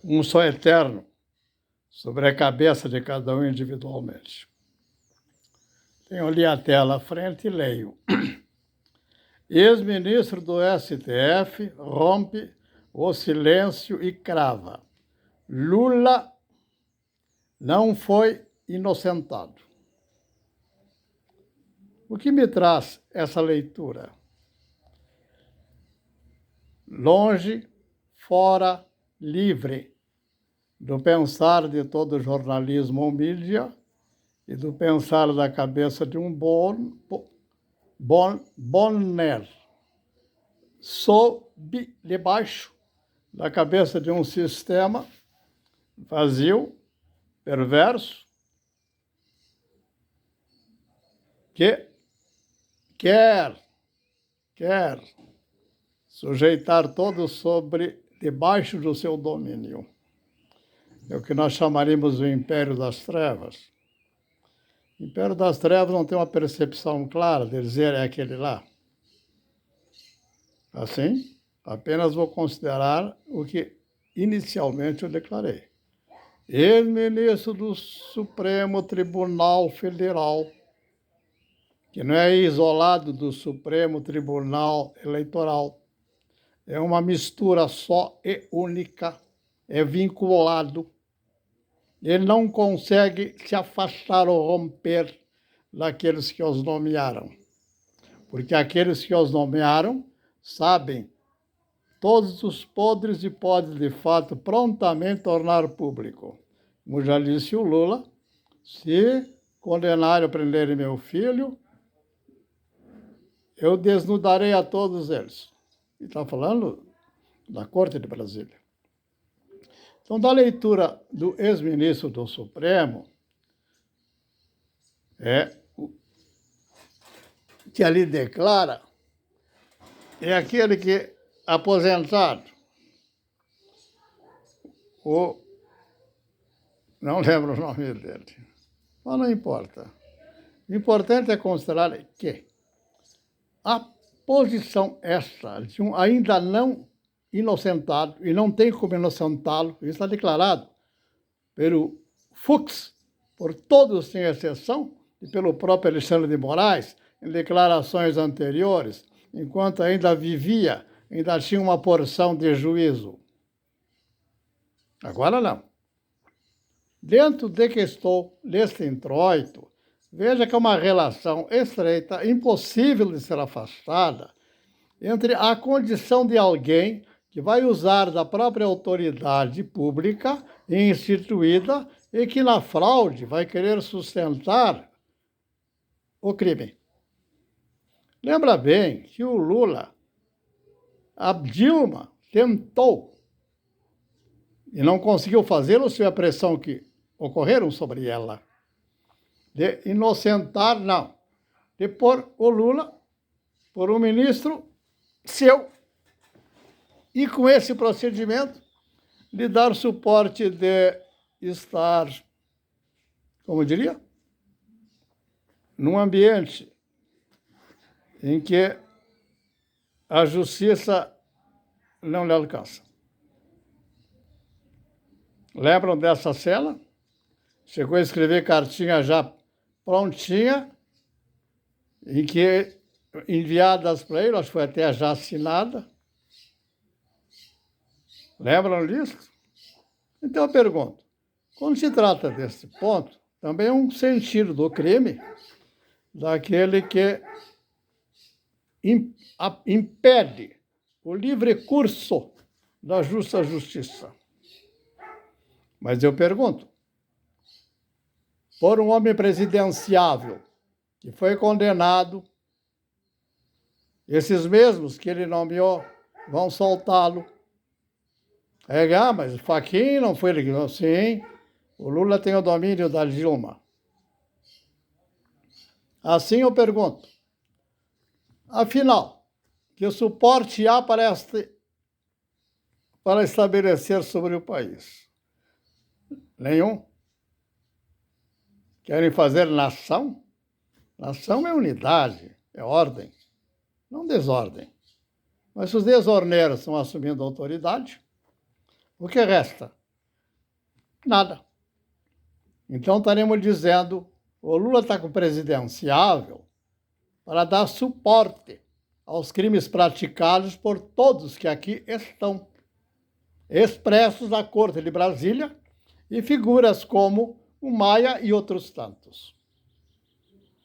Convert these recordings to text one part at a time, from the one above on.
um só eterno, sobre a cabeça de cada um individualmente. Tenho ali a tela à frente e leio. Ex-ministro do STF rompe o silêncio e crava: Lula não foi inocentado. O que me traz essa leitura? Longe, fora, livre do pensar de todo jornalismo ou mídia e do pensar da cabeça de um Bonner, sob debaixo da cabeça de um sistema vazio, perverso, que quer sujeitar todos sobre debaixo do seu domínio. É o que nós chamaríamos o Império das Trevas. O Império das Trevas não tem uma percepção clara de dizer é aquele lá. Assim, apenas vou considerar o que inicialmente eu declarei. Ex-ministro do Supremo Tribunal Federal, que não é isolado do Supremo Tribunal Eleitoral, é uma mistura só e única, é vinculado. Ele não consegue se afastar ou romper daqueles que os nomearam, porque aqueles que os nomearam sabem todos os podres e podem, de fato, prontamente tornar público. Como já disse o Lula, se condenarem ou prenderem meu filho, eu desnudarei a todos eles. Ele está falando da Corte de Brasília. Então, da leitura do ex-ministro do Supremo, que ali declara, é aquele que, aposentado, não lembro o nome dele, mas não importa. O importante é considerar que a posição esta de um ainda não inocentado, e não tem como inocentá-lo, isso está declarado pelo Fux, por todos sem exceção, e pelo próprio Alexandre de Moraes, em declarações anteriores, enquanto ainda vivia, ainda tinha uma porção de juízo. Agora não. Dentro de que estou neste introito, veja que é uma relação estreita, impossível de ser afastada, entre a condição de alguém que vai usar da própria autoridade pública instituída e que na fraude vai querer sustentar o crime. Lembra bem que o Lula, a Dilma tentou e não conseguiu fazê-lo sob a pressão que ocorreram sobre ela, de inocentar, não, de pôr o Lula por um ministro seu e com esse procedimento lhe dar suporte de estar, como diria, num ambiente em que a justiça não lhe alcança. Lembram dessa cena? Chegou a escrever cartinha já prontinha, em que enviadas para ele, acho que foi até já assinada. Lembram disso? Então eu pergunto, quando se trata desse ponto, também é um sentido do crime daquele que impede o livre curso da justa justiça. Mas eu pergunto, por um homem presidenciável que foi condenado, esses mesmos que ele nomeou vão soltá-lo. Mas o Fachin não foi ele. Sim, o Lula tem o domínio da Dilma. Assim eu pergunto, afinal, que suporte há para estabelecer sobre o país? Nenhum. Querem fazer nação? Nação é unidade, é ordem, não desordem. Mas se os desordeiros estão assumindo a autoridade, o que resta? Nada. Então estaremos dizendo, o Lula está com o presidenciável para dar suporte aos crimes praticados por todos que aqui estão, expressos na Corte de Brasília, e figuras como o Maia e outros tantos.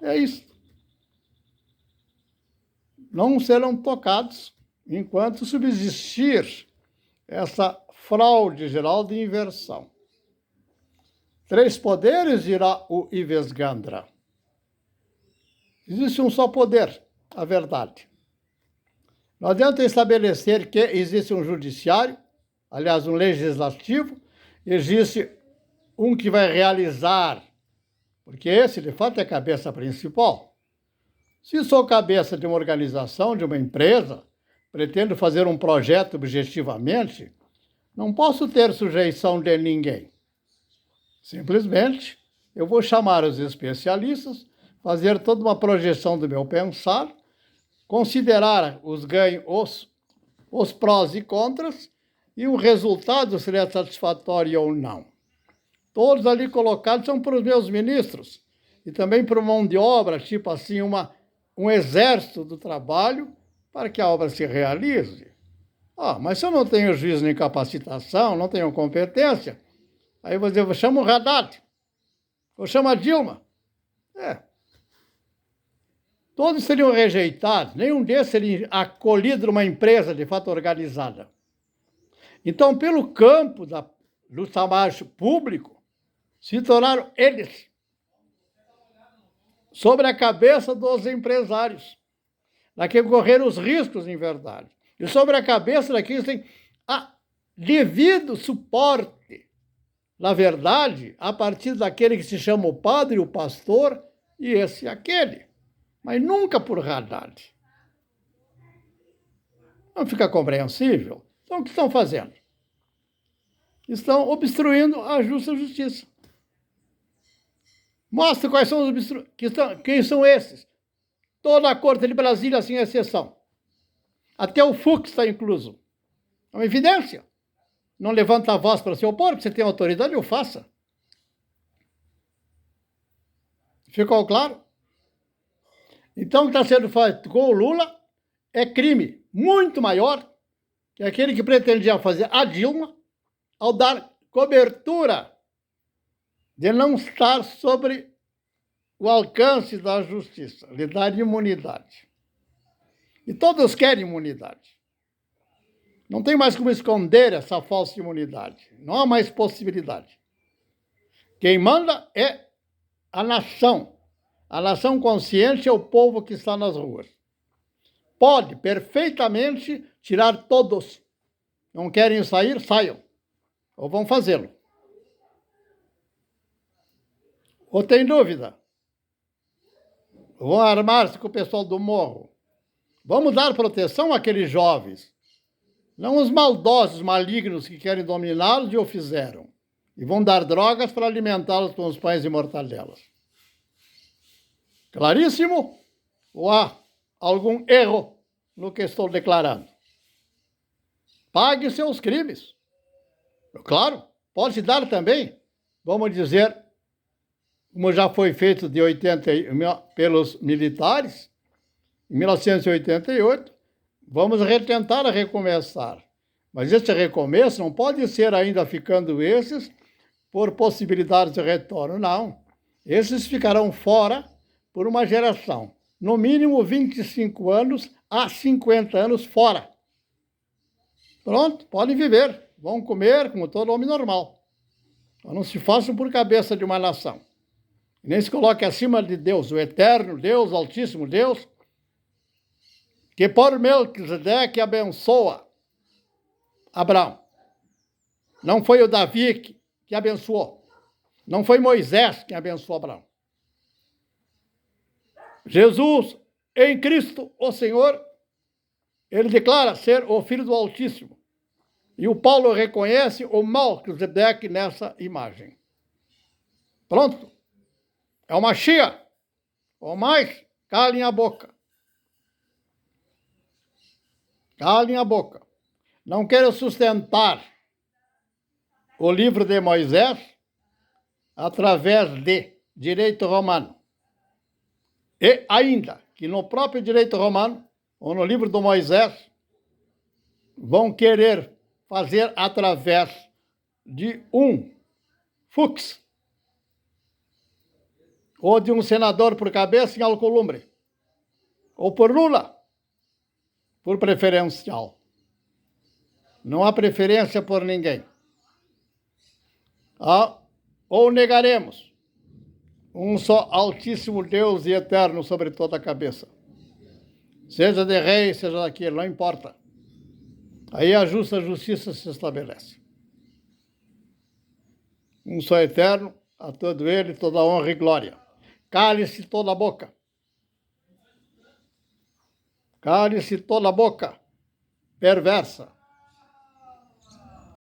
É isso. Não serão tocados enquanto subsistir essa fraude geral de inversão. 3 poderes, dirá o Ives Gandra. Existe um só poder, a verdade. Não adianta estabelecer que existe um judiciário, aliás, um legislativo, existe um que vai realizar, porque esse, de fato, é a cabeça principal. Se sou cabeça de uma organização, de uma empresa, pretendo fazer um projeto objetivamente, não posso ter sujeição de ninguém. Simplesmente, eu vou chamar os especialistas, fazer toda uma projeção do meu pensar, considerar os ganhos, os prós e contras, e o resultado seria satisfatório ou não. Todos ali colocados são para os meus ministros, e também para mão de obra, tipo assim, um exército do trabalho, para que a obra se realize. Mas se eu não tenho juízo nem capacitação, não tenho competência, aí eu vou dizer, eu chamo o Haddad, eu chamo a Dilma. Todos seriam rejeitados, nenhum desses seria acolhido numa empresa de fato organizada. Então, pelo campo do trabalho público, se tornaram eles sobre a cabeça dos empresários, daqueles que correram os riscos, em verdade, e sobre a cabeça daqueles que têm devido suporte, na verdade, a partir daquele que se chama o padre, o pastor, e esse e aquele, mas nunca por Haddad. Não fica compreensível? Então, o que estão fazendo? Estão obstruindo a justa justiça. Mostra quais são os obstruidores. Quem são esses? Toda a Corte de Brasília, sem exceção. Até o Fux está incluso. É uma evidência. Não levanta a voz para se opor, porque você tem autoridade, eu faça. Ficou claro? Então, o que está sendo feito com o Lula é crime muito maior que aquele que pretendia fazer a Dilma ao dar cobertura de não estar sobre o alcance da justiça, lhe dar imunidade. E todos querem imunidade. Não tem mais como esconder essa falsa imunidade. Não há mais possibilidade. Quem manda é a nação. A nação consciente é o povo que está nas ruas. Pode perfeitamente tirar todos. Não querem sair? Saiam. Ou vão fazê-lo. Ou tem dúvida? Vão armar-se com o pessoal do morro. Vamos dar proteção àqueles jovens. Não os maldosos, malignos que querem dominá-los e o fizeram. E vão dar drogas para alimentá-los com os pães e mortadelas. Claríssimo? Ou há algum erro no que estou declarando? Pague seus crimes. Claro, pode dar também, vamos dizer, como já foi feito pelos militares, em 1988, vamos tentar recomeçar. Mas esse recomeço não pode ser ainda ficando esses por possibilidades de retorno, não. Esses ficarão fora por uma geração. No mínimo 25 anos a 50 anos fora. Pronto, podem viver. Vão comer como todo homem normal. Então, não se façam por cabeça de uma nação. Nem se coloque acima de Deus, o eterno Deus, o altíssimo Deus, que por Melquisedeque abençoa Abraão. Não foi o Davi que abençoou. Não foi Moisés que abençoou Abraão. Jesus, em Cristo, o Senhor, ele declara ser o Filho do Altíssimo. E o Paulo reconhece o Melquisedeque nessa imagem. Pronto. É uma chia. Ou mais, calem a boca. Calem a boca. Não quero sustentar o livro de Moisés através de direito romano. E ainda que no próprio direito romano, ou no livro do Moisés, vão querer fazer através de um Fux, ou de um senador por cabeça em Alcolumbre, ou por Lula, por preferencial. Não há preferência por ninguém. Ou negaremos um só altíssimo Deus e eterno sobre toda a cabeça. Seja de rei, seja daquilo, não importa. Aí a justa justiça se estabelece. Um só eterno, a todo ele toda honra e glória. Cale-se toda a boca. Cale-se toda a boca perversa.